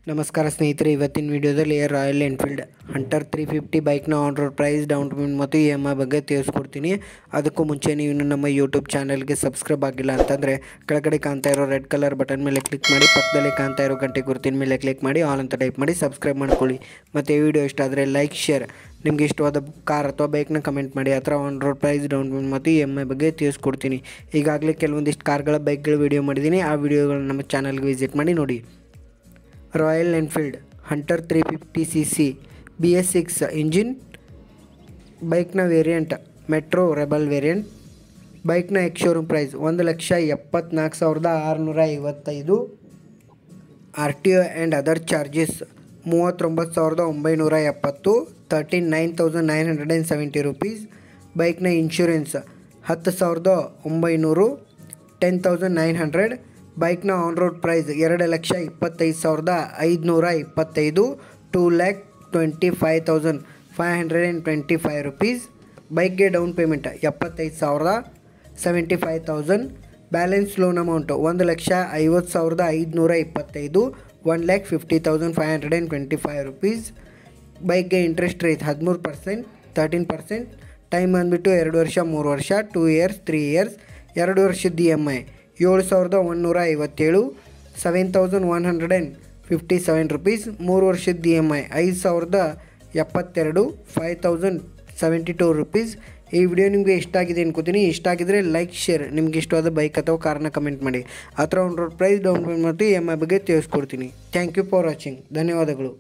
ನಮಸ್ಕಾರ ಸ್ನೇಹಿತರೆ, ಇವತ್ತಿನ ವಿಡಿಯೋದಲ್ಲಿ ರಾಯಲ್ ಎನ್ಫೀಲ್ಡ್ ಹಂಟರ್ 350 ಬೈಕ್ನ on road price, down payment ಮತ್ತು EMI ಬಗ್ಗೆ ತಿಳಿಸ್ಕೊಡ್ತೀನಿ. ಅದಕ್ಕೂ ಮುಂಚೆ ನೀವು ನಮ್ಮ ಯೂಟ್ಯೂಬ್ ಚಾನಲ್ಗೆ ಸಬ್ಸ್ಕ್ರೈಬ್ ಆಗಿಲ್ಲ ಅಂತಂದರೆ ಕೆಳಗಡೆ ಕಾಣ್ತಾ ಇರೋ ರೆಡ್ ಕಲರ್ ಬಟನ್ ಮೇಲೆ ಕ್ಲಿಕ್ ಮಾಡಿ, ಪಕ್ಕದಲ್ಲಿ ಕಾಣ್ತಾ ಇರೋ ಗಂಟೆ ಗುರುತಿನ ಮೇಲೆ ಕ್ಲಿಕ್ ಮಾಡಿ ಆಲ್ ಅಂತ ಟೈಪ್ ಮಾಡಿ ಸಬ್ಸ್ಕ್ರೈಬ್ ಮಾಡ್ಕೊಳ್ಳಿ. ಮತ್ತು ಈ ವಿಡಿಯೋ ಇಷ್ಟ ಆದರೆ ಲೈಕ್, ಶೇರ್, ನಿಮಗೆ ಇಷ್ಟವಾದ ಕಾರ್ ಅಥವಾ ಬೈಕ್ನ ಕಮೆಂಟ್ ಮಾಡಿ. ಆ ಥರ on road price, down payment ಮತ್ತು EMI ಬಗ್ಗೆ ತಿಳಿಸ್ಕೊಡ್ತೀನಿ. ಈಗಾಗಲೇ ಕೆಲವೊಂದಿಷ್ಟು ಕಾರ್ಗಳ ಬೈಕ್ಗಳ ವಿಡಿಯೋ ಮಾಡಿದ್ದೀನಿ. ಆ ವಿಡಿಯೋಗಳನ್ನ ನಮ್ಮ ಚಾನಲ್ಗೆ ವಿಸಿಟ್ ಮಾಡಿ ನೋಡಿ. Royal Enfield Hunter 350cc BS6 engine ಬೈಕ್ನ ವೇರಿಯಂಟ್ ಮೆಟ್ರೋ ರೆಬಲ್ ವೇರಿಯಂಟ್. ಬೈಕ್ನ ex showroom price 1,74,655. RTO and other charges 39,970, 39,970 rupees. ಬೈಕ್ನ ಇನ್ಶೂರೆನ್ಸ್ 10,900, 10,900. ಬೈಕ್ನ ಆನ್ ರೋಡ್ ಪ್ರೈಸ್ 2,25,525, 2,25,525 ರೂಪೀಸ್. ಬೈಕ್ಗೆ down payment 75,000, 75,000. Balance loan amount 1,50,525, 1,50,525 rupees. ಬೈಕ್ಗೆ ಇಂಟ್ರೆಸ್ಟ್ ರೇಟ್ 13%, 13%. ಟೈಮ್ ಬಂದುಬಿಟ್ಟು 2 ವರ್ಷ, 3 ವರ್ಷ, 2 years, 3 years. 2 ವರ್ಷದ EMI 7,157, 7,157 ರೂಪೀಸ್. 3 ವರ್ಷದ EMI 5,072, 5,072 ರೂಪೀಸ್. ಈ ವಿಡಿಯೋ ನಿಮಗೆ ಇಷ್ಟ ಆಗಿದೆ ಅನ್ಕೋತೀನಿ. ಇಷ್ಟ ಆಗಿದ್ರೆ ಲೈಕ್, ಶೇರ್, ನಿಮ್ಗೆ ಇಷ್ಟವಾದ ಬೈಕ್ ಅಥವಾ ಕಾರ್ನ ಕಮೆಂಟ್ ಮಾಡಿ. ಆ ಥರ on road price, down payment ಮತ್ತು EMI ಬಗ್ಗೆ ತಿಳಿಸ್ಕೊಡ್ತೀನಿ. Thank you for watching. ಧನ್ಯವಾದಗಳು.